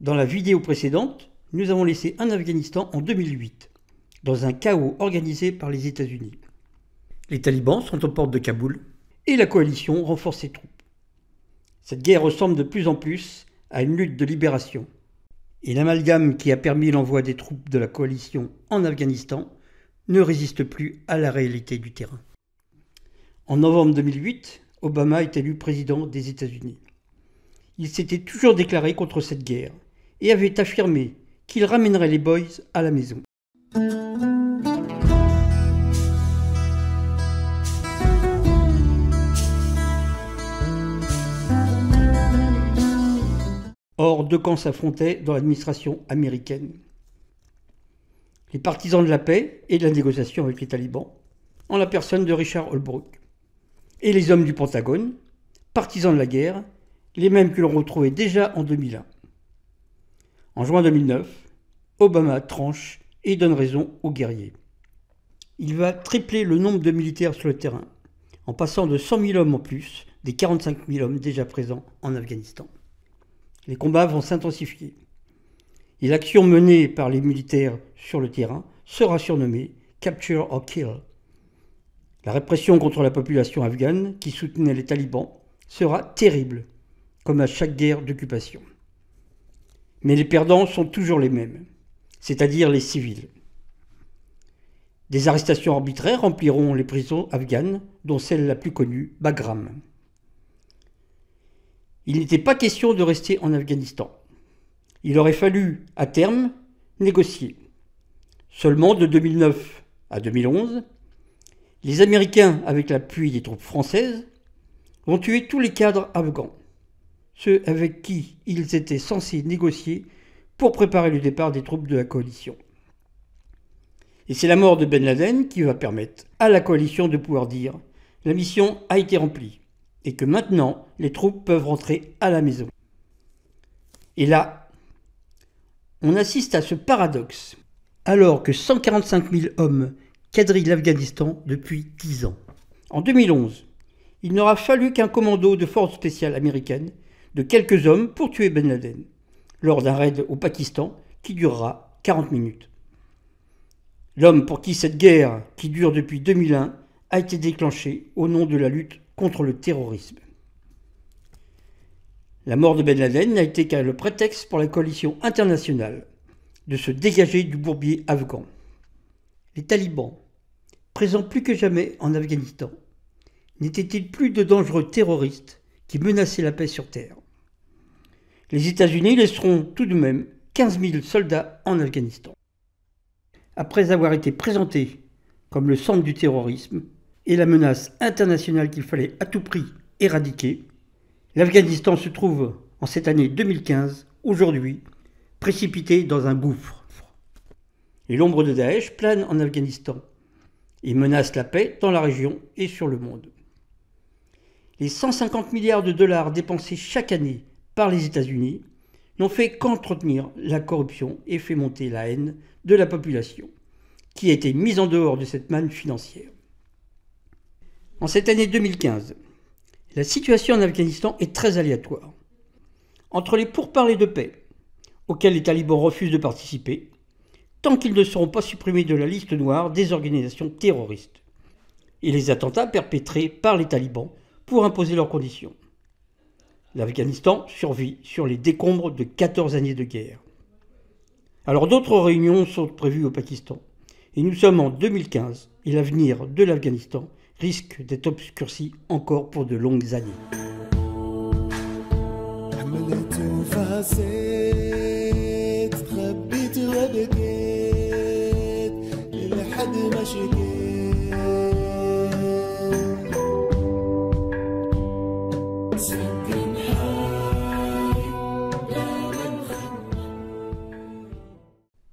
Dans la vidéo précédente, nous avons laissé en Afghanistan en 2008, dans un chaos organisé par les États-Unis. Les talibans sont aux portes de Kaboul et la coalition renforce ses troupes. Cette guerre ressemble de plus en plus à une lutte de libération. Et l'amalgame qui a permis l'envoi des troupes de la coalition en Afghanistan ne résiste plus à la réalité du terrain. En novembre 2008, Obama est élu président des États-Unis. Il s'était toujours déclaré contre cette guerre et avait affirmé qu'il ramènerait les boys à la maison. Or, deux camps s'affrontaient dans l'administration américaine. Les partisans de la paix et de la négociation avec les talibans, en la personne de Richard Holbrooke, et les hommes du Pentagone, partisans de la guerre, les mêmes que l'on retrouvait déjà en 2001. En juin 2009, Obama tranche et donne raison aux guerriers. Il va tripler le nombre de militaires sur le terrain, en passant de 100 000 hommes en plus des 45 000 hommes déjà présents en Afghanistan. Les combats vont s'intensifier. Et l'action menée par les militaires sur le terrain sera surnommée « Capture or Kill ». La répression contre la population afghane qui soutenait les talibans sera terrible, comme à chaque guerre d'occupation. Mais les perdants sont toujours les mêmes, c'est-à-dire les civils. Des arrestations arbitraires rempliront les prisons afghanes, dont celle la plus connue, Bagram. Il n'était pas question de rester en Afghanistan. Il aurait fallu, à terme, négocier. Seulement de 2009 à 2011, les Américains, avec l'appui des troupes françaises, vont tuer tous les cadres afghans, ceux avec qui ils étaient censés négocier pour préparer le départ des troupes de la coalition. Et c'est la mort de Ben Laden qui va permettre à la coalition de pouvoir dire « la mission a été remplie » et que maintenant les troupes peuvent rentrer à la maison. Et là, on assiste à ce paradoxe, alors que 145 000 hommes quadrillent l'Afghanistan depuis 10 ans. En 2011, il n'aura fallu qu'un commando de force spéciale américaine de quelques hommes pour tuer Ben Laden, lors d'un raid au Pakistan qui durera 40 minutes. L'homme pour qui cette guerre, qui dure depuis 2001, a été déclenchée au nom de la lutte contre le terrorisme. La mort de Ben Laden n'a été qu'un prétexte pour la coalition internationale de se dégager du bourbier afghan. Les talibans, présents plus que jamais en Afghanistan, n'étaient-ils plus de dangereux terroristes qui menaçaient la paix sur Terre? Les États-Unis laisseront tout de même 15 000 soldats en Afghanistan. Après avoir été présentés comme le centre du terrorisme et la menace internationale qu'il fallait à tout prix éradiquer, l'Afghanistan se trouve en cette année 2015, aujourd'hui, précipité dans un gouffre. Et l'ombre de Daesh plane en Afghanistan et menace la paix dans la région et sur le monde. Les 150 milliards de dollars dépensés chaque année par les États-Unis n'ont fait qu'entretenir la corruption et fait monter la haine de la population, qui a été mise en dehors de cette manne financière. En cette année 2015, la situation en Afghanistan est très aléatoire. Entre les pourparlers de paix, auxquels les talibans refusent de participer, tant qu'ils ne seront pas supprimés de la liste noire des organisations terroristes, et les attentats perpétrés par les talibans pour imposer leurs conditions. L'Afghanistan survit sur les décombres de 14 années de guerre. Alors d'autres réunions sont prévues au Pakistan, et nous sommes en 2015, et l'avenir de l'Afghanistan risque d'être obscurci encore pour de longues années.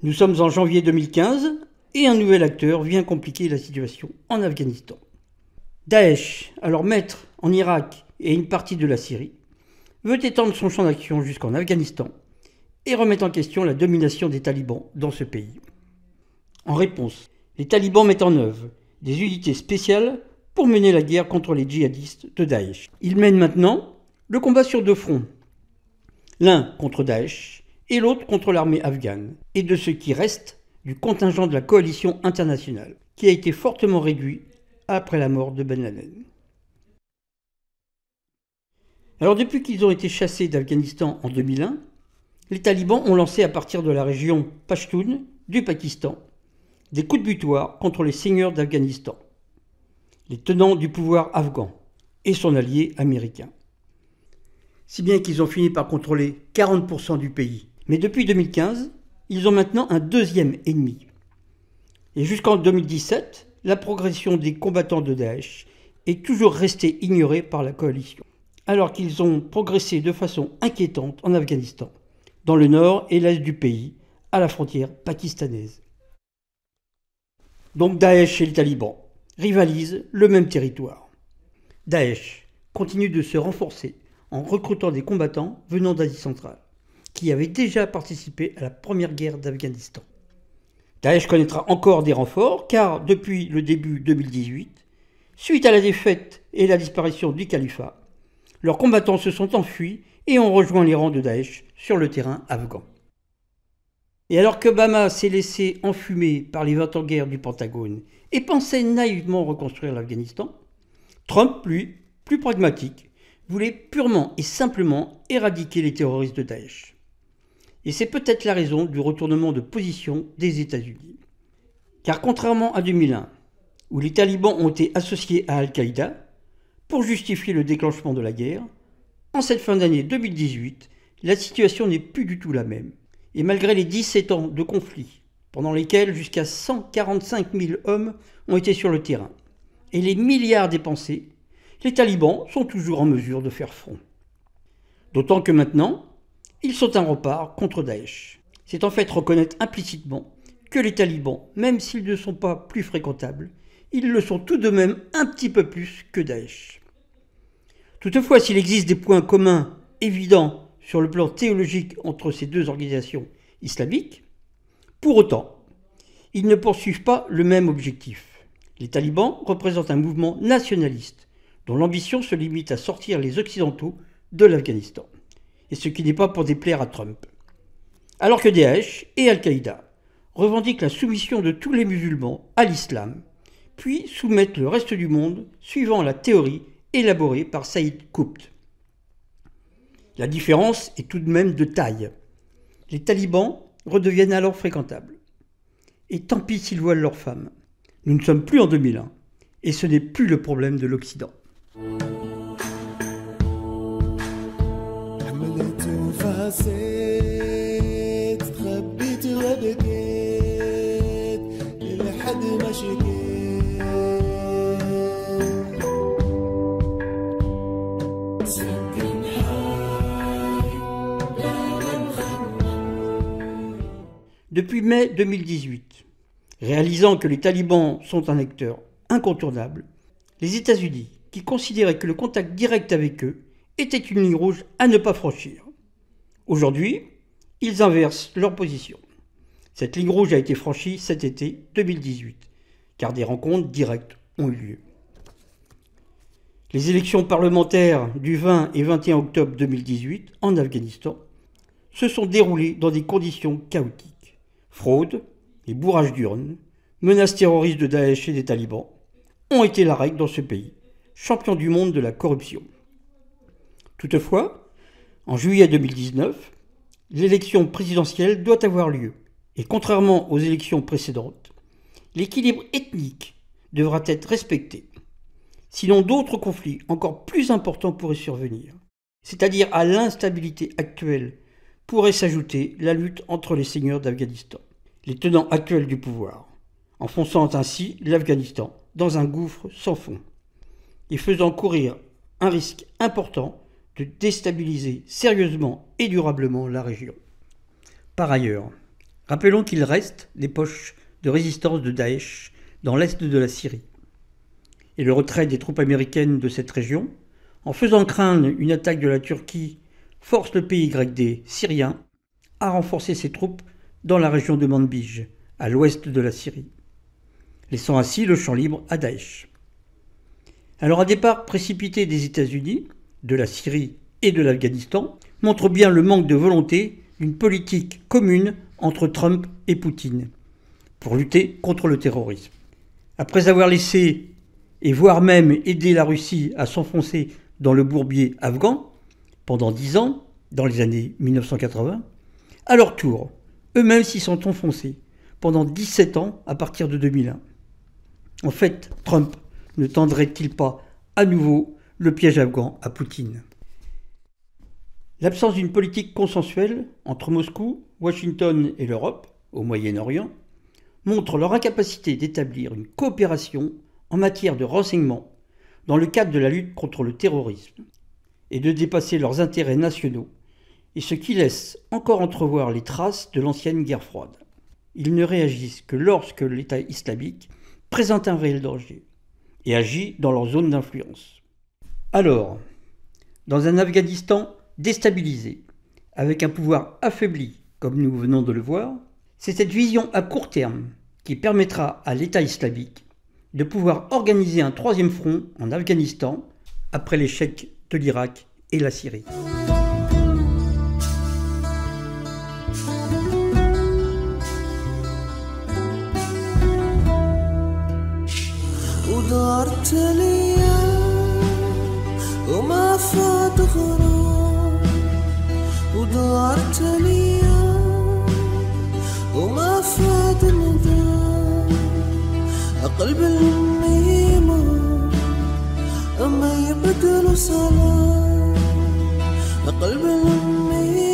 Nous sommes en janvier 2015 et un nouvel acteur vient compliquer la situation en Afghanistan. Daesh, alors maître en Irak et une partie de la Syrie, veut étendre son champ d'action jusqu'en Afghanistan et remettre en question la domination des talibans dans ce pays. En réponse, les talibans mettent en œuvre des unités spéciales pour mener la guerre contre les djihadistes de Daesh. Ils mènent maintenant le combat sur deux fronts, l'un contre Daesh et l'autre contre l'armée afghane, et de ce qui reste du contingent de la coalition internationale, qui a été fortement réduit après la mort de Ben Laden. Alors depuis qu'ils ont été chassés d'Afghanistan en 2001, les talibans ont lancé à partir de la région Pashtun du Pakistan des coups de butoir contre les seigneurs d'Afghanistan, les tenants du pouvoir afghan et son allié américain. Si bien qu'ils ont fini par contrôler 40% du pays. Mais depuis 2015, ils ont maintenant un deuxième ennemi. Et jusqu'en 2017, la progression des combattants de Daesh est toujours restée ignorée par la coalition, alors qu'ils ont progressé de façon inquiétante en Afghanistan, dans le nord et l'est du pays, à la frontière pakistanaise. Donc Daesh et les talibans rivalisent le même territoire. Daesh continue de se renforcer en recrutant des combattants venant d'Asie centrale, qui avaient déjà participé à la première guerre d'Afghanistan. Daesh connaîtra encore des renforts, car depuis le début 2018, suite à la défaite et la disparition du califat, leurs combattants se sont enfuis et ont rejoint les rangs de Daesh sur le terrain afghan. Et alors qu'Obama s'est laissé enfumer par les 20 ans de guerre du Pentagone et pensait naïvement reconstruire l'Afghanistan, Trump, lui, plus pragmatique, voulait purement et simplement éradiquer les terroristes de Daesh. Et c'est peut-être la raison du retournement de position des États-Unis. Car contrairement à 2001, où les talibans ont été associés à Al-Qaïda pour justifier le déclenchement de la guerre, en cette fin d'année 2018, la situation n'est plus du tout la même. Et malgré les 17 ans de conflit, pendant lesquels jusqu'à 145 000 hommes ont été sur le terrain, et les milliards dépensés, les talibans sont toujours en mesure de faire front. D'autant que maintenant, ils sont un rempart contre Daesh. C'est en fait reconnaître implicitement que les talibans, même s'ils ne sont pas plus fréquentables, ils le sont tout de même un petit peu plus que Daesh. Toutefois, s'il existe des points communs évidents sur le plan théologique entre ces deux organisations islamiques, pour autant, ils ne poursuivent pas le même objectif. Les talibans représentent un mouvement nationaliste dont l'ambition se limite à sortir les Occidentaux de l'Afghanistan, et ce qui n'est pas pour déplaire à Trump. Alors que Daesh et Al-Qaïda revendiquent la soumission de tous les musulmans à l'islam, puis soumettent le reste du monde suivant la théorie élaborée par Saïd Qutb. La différence est tout de même de taille. Les talibans redeviennent alors fréquentables. Et tant pis s'ils voilent leurs femmes. Nous ne sommes plus en 2001, et ce n'est plus le problème de l'Occident. Depuis mai 2018, réalisant que les talibans sont un acteur incontournable, les États-Unis, qui considéraient que le contact direct avec eux était une ligne rouge à ne pas franchir. Aujourd'hui, ils inversent leur position. Cette ligne rouge a été franchie cet été 2018, car des rencontres directes ont eu lieu. Les élections parlementaires du 20 et 21 octobre 2018 en Afghanistan se sont déroulées dans des conditions chaotiques. Fraude et bourrage d'urnes, menaces terroristes de Daesh et des talibans ont été la règle dans ce pays, champion du monde de la corruption. Toutefois, en juillet 2019, l'élection présidentielle doit avoir lieu, et contrairement aux élections précédentes, l'équilibre ethnique devra être respecté. Sinon d'autres conflits encore plus importants pourraient survenir, c'est-à-dire à l'instabilité actuelle pourrait s'ajouter la lutte entre les seigneurs d'Afghanistan, les tenants actuels du pouvoir, enfonçant ainsi l'Afghanistan dans un gouffre sans fond et faisant courir un risque important de déstabiliser sérieusement et durablement la région. Par ailleurs, Rappelons qu'il reste des poches de résistance de Daesh dans l'est de la Syrie. Et le retrait des troupes américaines de cette région, en faisant craindre une attaque de la Turquie, force le PYD syrien à renforcer ses troupes dans la région de Manbij, à l'ouest de la Syrie, laissant ainsi le champ libre à Daesh. Alors un départ précipité des États-Unis, de la Syrie et de l'Afghanistan montre bien le manque de volonté d'une politique commune entre Trump et Poutine pour lutter contre le terrorisme. Après avoir laissé et voire même aidé la Russie à s'enfoncer dans le bourbier afghan pendant 10 ans, dans les années 1980, à leur tour, eux-mêmes s'y sont enfoncés pendant 17 ans à partir de 2001. En fait, Trump ne tendrait-il pas à nouveau le piège afghan à Poutine? L'absence d'une politique consensuelle entre Moscou, Washington et l'Europe, au Moyen-Orient, montre leur incapacité d'établir une coopération en matière de renseignement dans le cadre de la lutte contre le terrorisme et de dépasser leurs intérêts nationaux, et ce qui laisse encore entrevoir les traces de l'ancienne guerre froide. Ils ne réagissent que lorsque l'État islamique présente un réel danger et agit dans leur zone d'influence. Alors, dans un Afghanistan déstabilisé, avec un pouvoir affaibli, comme nous venons de le voir, c'est cette vision à court terme qui permettra à l'État islamique de pouvoir organiser un troisième front en Afghanistan après l'échec de l'Irak et la Syrie. ودارت الايام وما فات غرام ودارت الايام وما فات ندام قلب النيمة اما يبدل سلام قلب النيمة